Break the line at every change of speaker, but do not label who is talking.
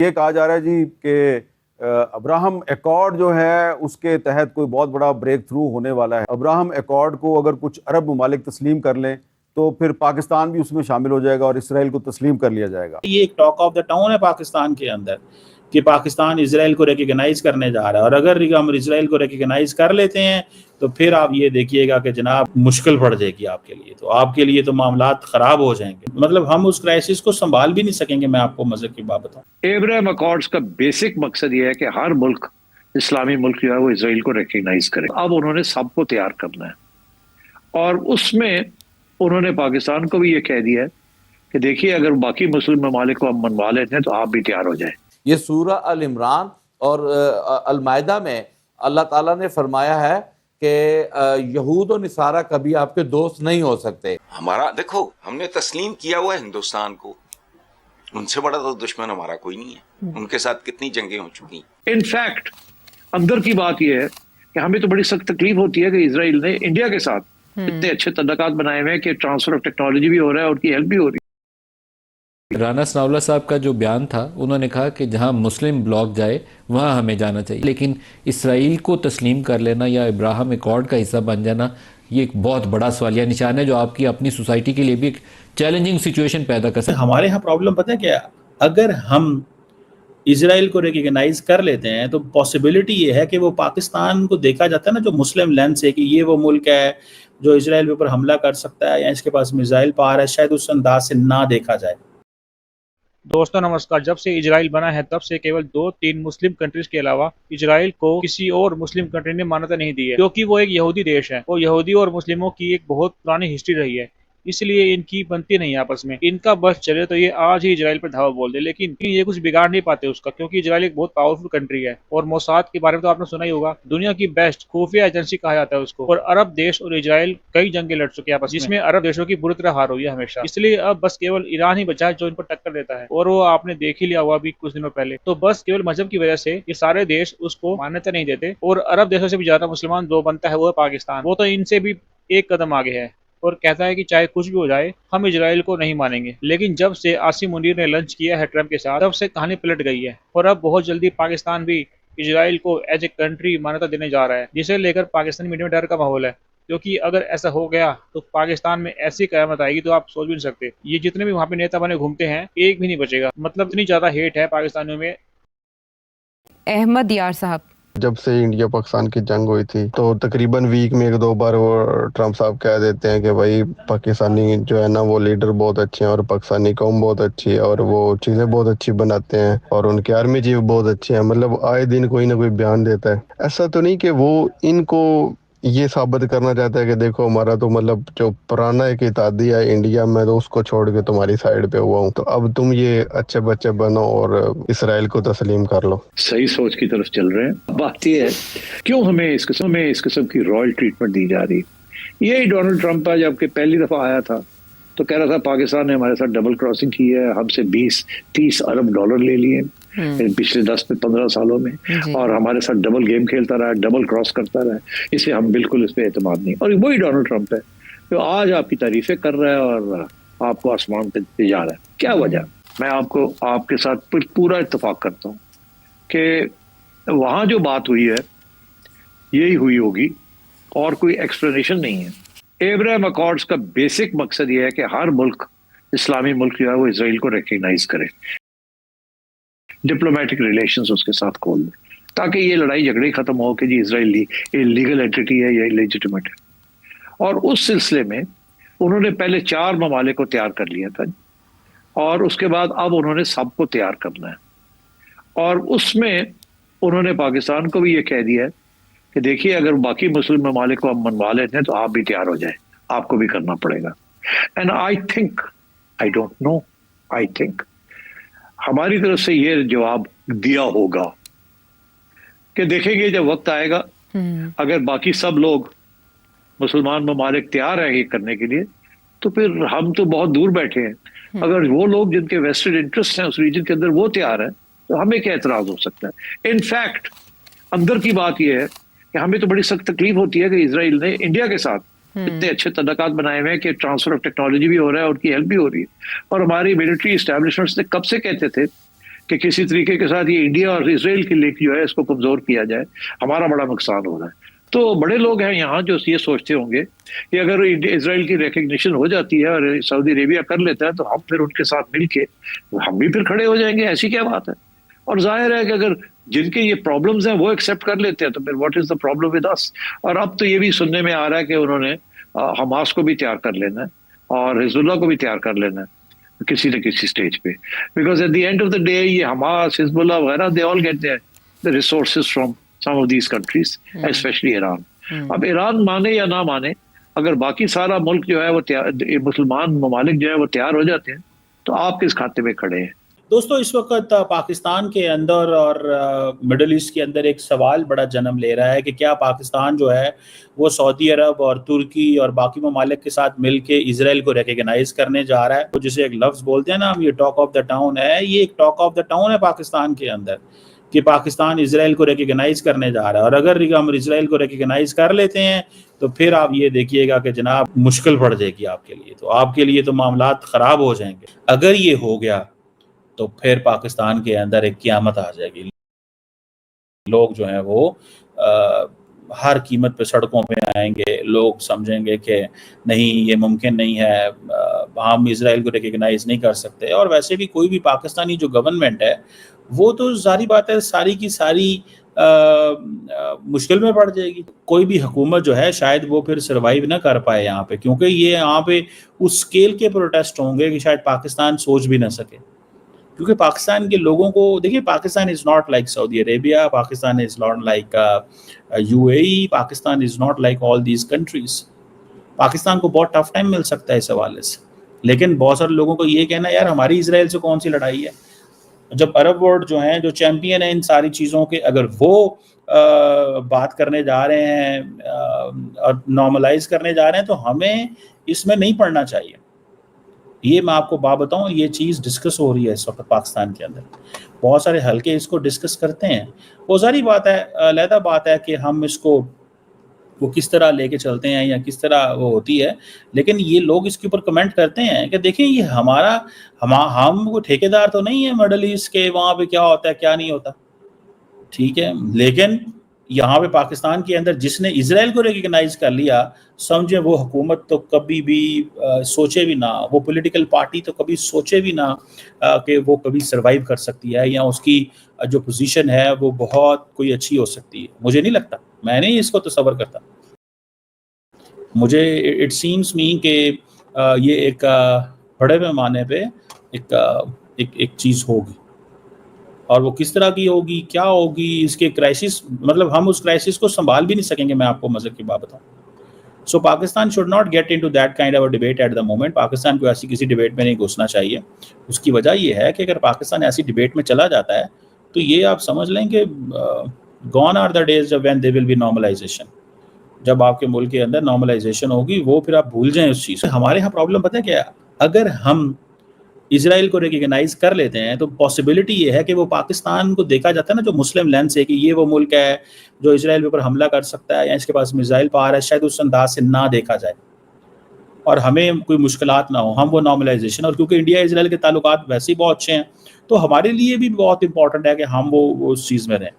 یہ کہا جا رہا ہے جی کہ ابراہم ایکارڈ جو ہے اس کے تحت کوئی بہت بڑا بریک تھرو ہونے والا ہے. ابراہم ایکارڈ کو اگر کچھ عرب ممالک تسلیم کر لیں تو پھر پاکستان بھی اس میں شامل ہو جائے گا اور اسرائیل کو تسلیم کر لیا جائے گا.
یہ ایک ٹاک آف دا ٹاؤن ہے پاکستان کے اندر کہ پاکستان اسرائیل کو ریکگنائز کرنے جا رہا ہے، اور اگر ہم اسرائیل کو ریکگنائز کر لیتے ہیں تو پھر آپ یہ دیکھیے گا کہ جناب مشکل پڑ جائے گی آپ کے لیے تو معاملات خراب ہو جائیں گے. مطلب ہم اس کرائسس کو سنبھال بھی نہیں سکیں گے. میں آپ کو مزے کی بات بتاؤں،
ابراہیم اکارڈز کا بیسک مقصد یہ ہے کہ ہر ملک، اسلامی ملک جو ہے وہ اسرائیل کو ریکگنائز کرے. اب انہوں نے سب کو تیار کرنا ہے، اور اس میں انہوں نے پاکستان کو بھی یہ کہہ دیا ہے کہ دیکھیے اگر باقی مسلم ممالک کو ہم منوا لیتے ہیں تو آپ بھی تیار ہو جائیں.
یہ سورہ ال عمران اور المائدہ میں اللہ تعالیٰ نے فرمایا ہے کہ یہود و نصارہ کبھی آپ کے دوست نہیں ہو سکتے.
ہمارا دیکھو، ہم نے تسلیم کیا ہوا ہے ہندوستان کو، ان سے بڑا تو دشمن ہمارا کوئی نہیں ہے. ان کے ساتھ کتنی جنگیں ہو چکی.
ان فیکٹ اندر کی بات یہ ہے کہ ہمیں تو بڑی سخت تکلیف ہوتی ہے کہ اسرائیل نے انڈیا کے ساتھ اتنے اچھے تعلقات بنائے ہوئے ہیں کہ ٹرانسفر آف ٹیکنالوجی بھی ہو رہا ہے اور ان کی ہیلپ بھی ہو رہی ہے.
رانا ثناءاللہ صاحب کا جو بیان تھا، انہوں نے کہا کہ جہاں مسلم بلاک جائے وہاں ہمیں جانا چاہیے، لیکن اسرائیل کو تسلیم کر لینا یا ابراہم ایکارڈ کا حصہ بن جانا یہ ایک بہت بڑا سوالیہ نشان ہے جو آپ کی اپنی سوسائٹی کے لیے بھی ایک چیلنجنگ سچویشن پیدا کر سکتا ہے.
ہمارے ہاں پرابلم پتہ ہے کیا؟ اگر ہم اسرائیل کو ریکگنائز کر لیتے ہیں تو پاسبلٹی یہ ہے کہ وہ پاکستان کو دیکھا جاتا ہے نا جو مسلم لینس سے، کہ یہ وہ ملک ہے جو اسرائیل کے اوپر حملہ کر سکتا ہے یا اس کے پاس میزائل پاور ہے، شاید اس انداز سے نہ دیکھا جائے.
دوستو نمسکار. جب سے اسرائیل بنا ہے تب سے کیول 2-3 مسلم کنٹریز کے علاوہ اسرائیل کو کسی اور مسلم کنٹری نے مانیتا نہیں دی ہے، کیونکہ وہ ایک یہودی دیش ہے. وہ یہودی اور مسلموں کی ایک بہت پرانی ہسٹری رہی ہے، اس لیے ان کی بنتی نہیں آپس میں. ان کا بس چلے تو یہ آج ہی اسرائیل پر دھاوا بول دے، لیکن یہ کچھ بگاڑ نہیں پاتے اس کا، کیونکہ اسرائیل ایک بہت پاورفل کنٹری ہے. اور موساد کے بارے میں تو آپ نے سنا ہی ہوگا، دنیا کی بیسٹ خفیہ ایجنسی کہا جاتا ہے اس کو. اور عرب دیش اور اسرائیل کئی جنگیں لڑ چکے ہیں آپس میں، جس میں عرب دیشوں کی بری طرح ہار ہوئی ہے ہمیشہ. اس لیے اب بس کیول ایران ہی بچا ہے جو ان پر ٹکر دیتا ہے، اور وہ آپ نے دیکھ ہی لیا ہوا بھی کچھ دنوں پہلے. تو بس کیول مذہب کی وجہ سے یہ سارے دیش اس کو مانیتا نہیں دیتے. اور عرب دیشوں سے بھی زیادہ مسلمان جو بنتا ہے وہ ہے پاکستان. وہ تو ان سے بھی ایک قدم آگے ہے اور کہتا ہے کہ چاہے کچھ بھی ہو جائے ہم اسرائیل کو نہیں مانیں گے. لیکن جب سے عاصم منیر نے لنچ کیا ہے ٹرمپ کے ساتھ، تب سے کہانی پلٹ گئی ہے، اور اب بہت جلدی پاکستان بھی اسرائیل کو ایز اے کنٹری مانیتا دینے جا رہا ہے، جسے لے کر پاکستانی میڈیا میں ڈر کا ماحول ہے. کیونکہ اگر ایسا ہو گیا تو پاکستان میں ایسی قیامت آئے گی تو آپ سوچ بھی نہیں سکتے. یہ جتنے بھی وہاں پہ نیتا بنے گھومتے ہیں ایک بھی نہیں بچے گا. مطلب اتنی زیادہ ہیٹ ہے پاکستانیوں میں.
احمد یار صاحب،
جب سے انڈیا پاکستان کی جنگ ہوئی تھی تو تقریباً ویک میں 1-2 بار وہ ٹرمپ صاحب کہہ دیتے ہیں کہ بھائی پاکستانی جو ہے نا وہ لیڈر بہت اچھے ہیں اور پاکستانی قوم بہت اچھی ہے اور وہ چیزیں بہت اچھی بناتے ہیں اور ان کی آرمی چیف بہت اچھے ہیں. مطلب آئے دن کوئی نہ کوئی بیان دیتا ہے. ایسا تو نہیں کہ وہ ان کو یہ ثابت کرنا چاہتا ہے کہ دیکھو ہمارا تو مطلب جو پرانا ایک اتحادیہ ہے انڈیا میں تو اس کو چھوڑ کے تمہاری سائڈ پہ ہوا ہوں، تو اب تم یہ اچھے بچے بنو اور اسرائیل کو تسلیم کر لو.
صحیح سوچ کی طرف چل رہے ہیں. بات یہ ہے کیوں ہمیں اس قسم کی رائل ٹریٹمنٹ دی جا رہی. یہی ڈونلڈ ٹرمپ ہے، جب کہ پہلی دفعہ آیا تھا تو کہہ رہا تھا پاکستان نے ہمارے ساتھ ڈبل کراسنگ کی ہے، ہم سے 20-30 ارب ڈالر لے لیے پچھلے 10-15 سالوں میں، اور ہمارے ساتھ ڈبل گیم کھیلتا رہا، ڈبل کراس کرتا رہا. اسے ہم بالکل اس پہ اعتماد نہیں. اور وہی ڈونلڈ ٹرمپ ہے جو آج آپ کی تعریفیں کر رہا ہے اور آپ کو آسمان پہ لے جا رہا ہے. کیا وجہ؟ میں آپ کے ساتھ پورا اتفاق کرتا ہوں کہ وہاں جو بات ہوئی ہے یہی ہوئی ہوگی اور کوئی ایکسپلینیشن نہیں ہے. ابراہیم اکارڈز کا بیسک مقصد یہ ہے کہ ہر ملک، اسلامی ملک جو ہے وہ اسرائیل کو ریکگنائز کرے، ڈپلومیٹک ریلیشنز اس کے ساتھ کھول دے، تاکہ یہ لڑائی جھگڑے ختم ہو کہ جی اسرائیل لیگل اینٹی ہے یا لیجیٹیمیٹ ہے. اور اس سلسلے میں انہوں نے پہلے 4 ممالک کو تیار کر لیا تھا، اور اس کے بعد اب انہوں نے سب کو تیار کرنا ہے. اور اس میں انہوں نے پاکستان کو بھی یہ کہہ دیا ہے کہ دیکھیے اگر باقی مسلم ممالک کو ہم منوا لیتے ہیں تو آپ بھی تیار ہو جائیں، آپ کو بھی کرنا پڑے گا. اینڈ آئی ڈونٹ نو ہماری طرف سے یہ جواب دیا ہوگا کہ دیکھیں گے جب وقت آئے گا، اگر باقی سب لوگ مسلمان ممالک تیار ہیں یہ کرنے کے لیے تو پھر ہم تو بہت دور بیٹھے ہیں. اگر وہ لوگ جن کے ویسٹڈ انٹرسٹ ہیں اس ریجن کے اندر وہ تیار ہیں تو ہمیں کیا اعتراض ہو سکتا ہے. ان فیکٹ اندر کی بات یہ ہے کہ ہمیں تو بڑی سخت تکلیف ہوتی ہے کہ اسرائیل نے انڈیا کے ساتھ اتنے اچھے تعلقات بنائے ہوئے ہیں کہ ٹرانسفر آف ٹیکنالوجی بھی ہو رہا ہے اور ان کی ہیلپ بھی ہو رہی ہے. اور ہماری ملٹری اسٹیبلشمنٹس نے کب سے کہتے تھے کہ کسی طریقے کے ساتھ یہ انڈیا اور اسرائیل کی لنک جو ہے اس کو کمزور کیا جائے، ہمارا بڑا نقصان ہو رہا ہے۔ تو بڑے لوگ ہیں یہاں جو یہ سوچتے ہوں گے کہ اگر اسرائیل کی ریکگنیشن ہو جاتی ہے اور سعودی عربیہ کر لیتا ہے تو ہم پھر ان کے ساتھ مل کے ہم بھی پھر کھڑے ہو جائیں گے، ایسی کیا بات ہے؟ اور ظاہر ہے کہ اگر جن کے یہ پرابلمز ہیں وہ ایکسیپٹ کر لیتے ہیں تو پھر what is the problem with this? اور اب تو یہ بھی سننے میں آ رہا ہے کہ انہوں نے حماس کو بھی تیار کر لینا ہے اور حزب اللہ کو بھی تیار کر لینا ہے کسی نہ کسی سٹیج پہ، because at the end of the day یہ حماس، حزب اللہ وغیرہ they all get the resources from some of these countries, especially Iran. اب ایران مانے یا نہ مانے، اگر باقی سارا ملک جو ہے وہ مسلمان ممالک جو ہے وہ تیار ہو جاتے ہیں تو آپ کس کھاتے میں کھڑے ہیں؟
دوستو اس وقت پاکستان کے اندر اور مڈل ایسٹ کے اندر ایک سوال بڑا جنم لے رہا ہے کہ کیا پاکستان جو ہے وہ سعودی عرب اور ترکی اور باقی ممالک کے ساتھ مل کے اسرائیل کو ریکگنائز کرنے جا رہا ہے؟ وہ جسے ایک لفظ بولتے ہیں نا ہم، یہ ٹاک آف دا ٹاؤن ہے، یہ ایک ٹاک آف دا ٹاؤن ہے پاکستان کے اندر کہ پاکستان اسرائیل کو ریکگنائز کرنے جا رہا ہے، اور اگر ہم اسرائیل کو ریکگنائز کر لیتے ہیں تو پھر آپ یہ دیکھیے گا کہ جناب مشکل پڑ جائے گی آپ کے لیے، تو آپ کے لیے تو معاملات خراب ہو جائیں گے۔ اگر یہ ہو گیا تو پھر پاکستان کے اندر ایک قیامت آ جائے گی، لوگ جو ہیں وہ ہر قیمت پہ سڑکوں پہ آئیں گے، لوگ سمجھیں گے کہ نہیں یہ ممکن نہیں ہے، ہم اسرائیل کو ریکگنائز نہیں کر سکتے۔ اور ویسے بھی کوئی بھی پاکستانی جو گورنمنٹ ہے وہ تو ظاہری بات ہے ساری کی ساری مشکل میں پڑ جائے گی۔ کوئی بھی حکومت جو ہے شاید وہ پھر سروائیو نہ کر پائے یہاں پہ، کیونکہ یہ یہاں پہ اس اسکیل کے پروٹیسٹ ہوں گے کہ شاید پاکستان سوچ بھی نہ سکے، کیونکہ پاکستان کے لوگوں کو دیکھیے، Pakistan is not like Saudi Arabia, Pakistan is not like UAE، Pakistan is not like all these countries. Pakistan کو بہت ٹف ٹائم مل سکتا ہے اس حوالے سے، لیکن بہت سارے لوگوں کو یہ کہنا یار ہماری اسرائیل سے کون سی لڑائی ہے؟ جب عرب ورلڈ جو ہیں جو چیمپئن ہیں ان ساری چیزوں کے، اگر وہ بات کرنے جا رہے ہیں اور نارملائز کرنے جا رہے ہیں تو ہمیں اس میں نہیں پڑنا چاہیے۔ یہ میں آپ کو بات بتاؤں، یہ چیز ڈسکس ہو رہی ہے اس وقت پاکستان کے اندر، بہت سارے حلقے اس کو ڈسکس کرتے ہیں۔ وہ ظاہری بات ہے، علیحدہ بات ہے کہ ہم اس کو وہ کس طرح لے کے چلتے ہیں یا کس طرح وہ ہوتی ہے، لیکن یہ لوگ اس کے اوپر کمنٹ کرتے ہیں کہ دیکھیں یہ ہم وہ ٹھیکیدار تو نہیں ہے مڈل ایسٹ کے، وہاں پہ کیا ہوتا ہے کیا نہیں ہوتا، ٹھیک ہے، لیکن یہاں پہ پاکستان کے اندر جس نے اسرائیل کو ریکگنائز کر لیا، سمجھے وہ حکومت تو کبھی بھی سوچے بھی نہ، وہ پولیٹیکل پارٹی تو کبھی سوچے بھی نہ کہ وہ کبھی سروائیو کر سکتی ہے یا اس کی جو پوزیشن ہے وہ بہت کوئی اچھی ہو سکتی ہے۔ مجھے نہیں لگتا، میں نہیں اس کو تصور کرتا، مجھے اٹ سیمس می کہ یہ ایک بڑے پیمانے پہ ایک چیز ہوگی، اور وہ کس طرح کی ہوگی، کیا ہوگی، اس کے کرائسس، مطلب ہم اس کرائسس کو سنبھال بھی نہیں سکیں گے، میں آپ کو مزے کی بات بتاؤں۔ So Pakistan should not get into that kind of debate at the moment. Pakistan کو ایسی کسی ڈیبیٹ میں نہیں گھسنا چاہیے۔ اس کی وجہ یہ ہے کہ اگر پاکستان ایسی ڈیبیٹ میں چلا جاتا ہے تو یہ آپ سمجھ لیں کہ gone are the days when they will be normalization. جب آپ کے ملک کے اندر نارملائزیشن ہوگی وہ پھر آپ بھول جائیں اس چیز۔ ہمارے یہاں پرابلم پتہ ہے کیا ہے؟ اگر ہم اسرائیل کو ریکگنائز کر لیتے ہیں تو پاسبلٹی یہ ہے کہ وہ پاکستان کو دیکھا جاتا ہے نا جو مسلم لینس سے، کہ یہ وہ ملک ہے جو اسرائیل کے اوپر حملہ کر سکتا ہے یا اس کے پاس میزائل پاور ہے، شاید اس انداز سے نہ دیکھا جائے اور ہمیں کوئی مشکلات نہ ہو، ہم وہ نارملائزیشن، اور کیونکہ انڈیا اسرائیل کے تعلقات ویسے ہی بہت اچھے ہیں تو ہمارے لیے بھی بہت امپورٹنٹ ہے کہ ہم وہ اس چیز میں رہیں۔